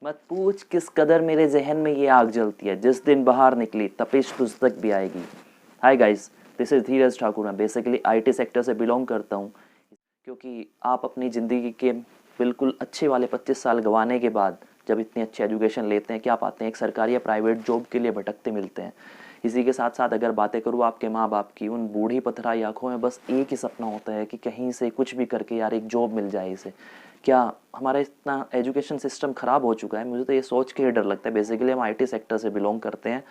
मत पूछ किस कदर मेरे जहन में ये आग जलती है, जिस दिन बाहर निकली तपिश तुझ तक भी आएगी। हाय गाइस, दिस इज धीरज ठाकुर। मैं बेसिकली आईटी सेक्टर से बिलोंग करता हूँ। क्योंकि आप अपनी ज़िंदगी के बिल्कुल अच्छे वाले 25 साल गंवाने के बाद जब इतनी अच्छी एजुकेशन लेते हैं, क्या पाते हैं? एक सरकारी या प्राइवेट जॉब के लिए भटकते मिलते हैं। इसी के साथ साथ अगर बातें करूँ आपके माँ बाप की, उन बूढ़ी पथराई आंखों में बस एक ही सपना होता है कि कहीं से कुछ भी करके यार एक जॉब मिल जाए इसे। क्या हमारा इतना एजुकेशन सिस्टम ख़राब हो चुका है? मुझे तो ये सोच के ही डर लगता है। बेसिकली हम आईटी सेक्टर से बिलोंग करते हैं,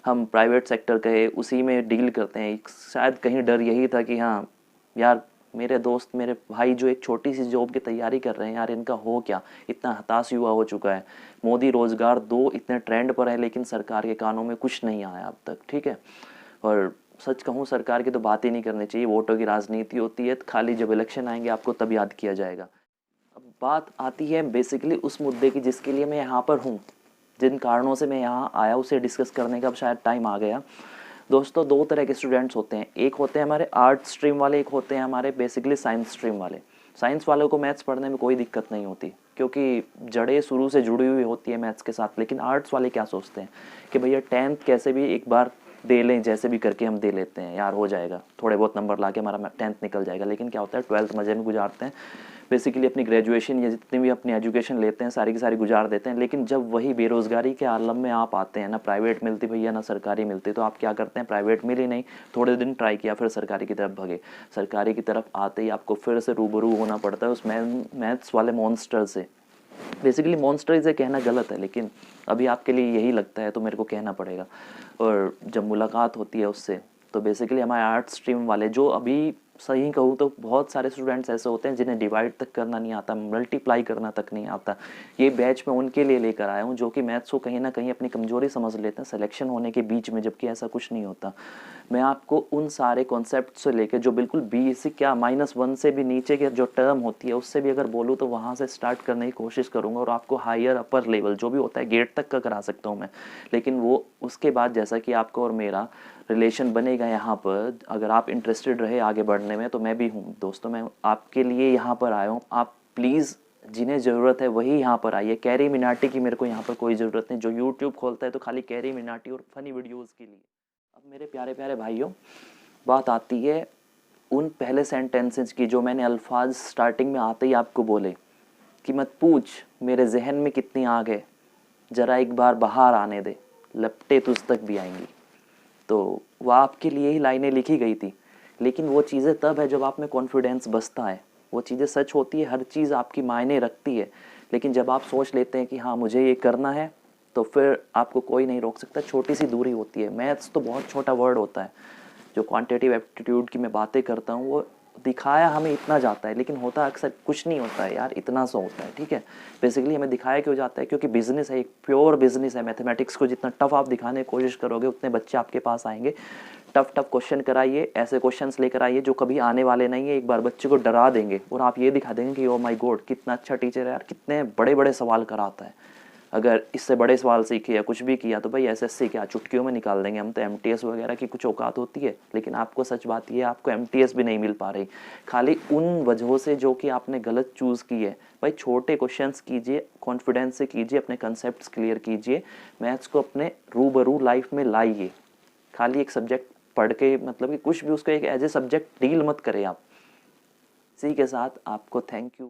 हम प्राइवेट सेक्टर के उसी में डील करते हैं। शायद कहीं डर यही था कि हाँ यार, मेरे दोस्त मेरे भाई जो एक छोटी सी जॉब की तैयारी कर रहे हैं यार, इनका हो क्या? इतना हताश युवा हो चुका है। मोदी रोजगार दो इतने ट्रेंड पर है, लेकिन सरकार के कानों में कुछ नहीं आया अब तक, ठीक है। और सच कहूँ, सरकार की तो बात ही नहीं करनी चाहिए। वोटों की राजनीति होती है, खाली जब इलेक्शन आएंगे आपको तब याद किया जाएगा। अब बात आती है बेसिकली उस मुद्दे की जिसके लिए मैं यहाँ पर हूँ, जिन कारणों से मैं यहाँ आया उसे डिस्कस करने का अब शायद टाइम आ गया। दोस्तों, दो तरह के स्टूडेंट्स होते हैं। एक होते हैं हमारे आर्ट स्ट्रीम वाले, एक होते हैं हमारे बेसिकली साइंस स्ट्रीम वाले। साइंस वालों को मैथ्स पढ़ने में कोई दिक्कत नहीं होती, क्योंकि जड़ें शुरू से जुड़ी हुई होती है मैथ्स के साथ। लेकिन आर्ट्स वाले क्या सोचते हैं कि भैया 10th कैसे भी एक बार दे लें, जैसे भी करके हम दे लेते हैं यार, हो जाएगा, थोड़े बहुत नंबर ला के हमारा 10th निकल जाएगा। लेकिन क्या होता है, 12th मज़े में गुजारते हैं। बेसिकली अपनी ग्रेजुएशन या जितनी भी अपनी एजुकेशन लेते हैं सारी की सारी गुजार देते हैं। लेकिन जब वही बेरोज़गारी के आलम में आप आते हैं, ना प्राइवेट मिलती भैया ना सरकारी मिलती, तो आप क्या करते हैं? प्राइवेट मिली नहीं, थोड़े दिन ट्राई किया, फिर सरकारी की तरफ भगे। सरकारी की तरफ आते ही आपको फिर से रूबरू होना पड़ता है उस मैथ्स वाले मॉन्स्टर से। बेसिकली मॉन्स्टर इसे कहना गलत है, लेकिन अभी आपके लिए यही लगता है तो मेरे को कहना पड़ेगा। और जब मुलाकात होती है उससे, तो बेसिकली हमारे आर्ट स्ट्रीम वाले, जो अभी सही कहूँ तो बहुत सारे स्टूडेंट्स ऐसे होते हैं जिन्हें डिवाइड तक करना नहीं आता, मल्टीप्लाई करना तक नहीं आता। ये बैच मैं उनके लिए लेकर आया हूँ जो कि मैथ्स को कहीं ना कहीं अपनी कमजोरी समझ लेते हैं सिलेक्शन होने के बीच में, जबकि ऐसा कुछ नहीं होता। मैं आपको उन सारे कॉन्सेप्ट से लेकर जो बिल्कुल बेसिक, क्या -1 से भी नीचे के जो टर्म होती है उससे भी अगर बोलूँ तो वहाँ से स्टार्ट करने की कोशिश करूँगा, और आपको हायर अपर लेवल जो भी होता है गेट तक का करा सकता हूँ मैं। लेकिन वो उसके बाद जैसा कि आपको और मेरा रिलेशन बनेगा यहाँ पर, अगर आप इंटरेस्टेड रहे आगे बढ़ने में तो मैं भी हूँ। दोस्तों, मैं आपके लिए यहाँ पर आया हूँ। आप प्लीज़, जिन्हें ज़रूरत है वही यहाँ पर आइए। कैरी मिनाटी की मेरे को यहाँ पर कोई ज़रूरत नहीं, जो यूट्यूब खोलता है तो खाली कैरी मिनाटी और फनी वीडियोज़ के लिए। अब मेरे प्यारे प्यारे भाइयों, बात आती है उन पहले सेंटेंसेस की जो मैंने अल्फाज स्टार्टिंग में आते ही आपको बोले कि मत पूछ मेरे जहन में कितनी आग है, ज़रा एक बार बाहर आने दे, लपटे तुझ तक भी आएंगी। तो वह आपके लिए ही लाइनें लिखी गई थी। लेकिन वो चीज़ें तब है जब आप में कॉन्फिडेंस बसता है। वो चीज़ें सच होती है, हर चीज़ आपकी मायने रखती है। लेकिन जब आप सोच लेते हैं कि हाँ मुझे ये करना है, तो फिर आपको कोई नहीं रोक सकता। छोटी सी दूरी होती है। मैथ्स तो बहुत छोटा वर्ड होता है। जो क्वांटिटेटिव एप्टीट्यूड की मैं बातें करता हूँ, वो दिखाया हमें इतना जाता है, लेकिन होता अक्सर कुछ नहीं होता है यार, इतना सा होता है, ठीक है। बेसिकली हमें दिखाया क्यों जाता है? क्योंकि बिजनेस है, एक प्योर बिजनेस है। मैथमेटिक्स को जितना टफ आप दिखाने की कोशिश करोगे उतने बच्चे आपके पास आएंगे। टफ टफ क्वेश्चन कराइए, ऐसे क्वेश्चंस लेकर आइए जो कभी आने वाले नहीं है। एक बार बच्चे को डरा देंगे और आप ये दिखा देंगे कि ओ माय गॉड कितना अच्छा टीचर है यार, कितने बड़े बड़े सवाल कराता है। अगर इससे बड़े सवाल सीखे या कुछ भी किया तो भाई एसएससी क्या चुटकियों में निकाल देंगे हम तो। एमटीएस वगैरह की कुछ औकात होती है, लेकिन आपको सच बात ये है, आपको एमटीएस भी नहीं मिल पा रही, खाली उन वजहों से जो कि आपने गलत चूज़ की है। भाई छोटे क्वेश्चंस कीजिए, कॉन्फिडेंस से कीजिए, अपने कंसेप्ट क्लियर कीजिए, मैथ्स को अपने रूबरू लाइफ में लाइए। खाली एक सब्जेक्ट पढ़ के मतलब कि कुछ भी उसको एक एज ए सब्जेक्ट डील मत करें आप। इसी के साथ आपको थैंक यू।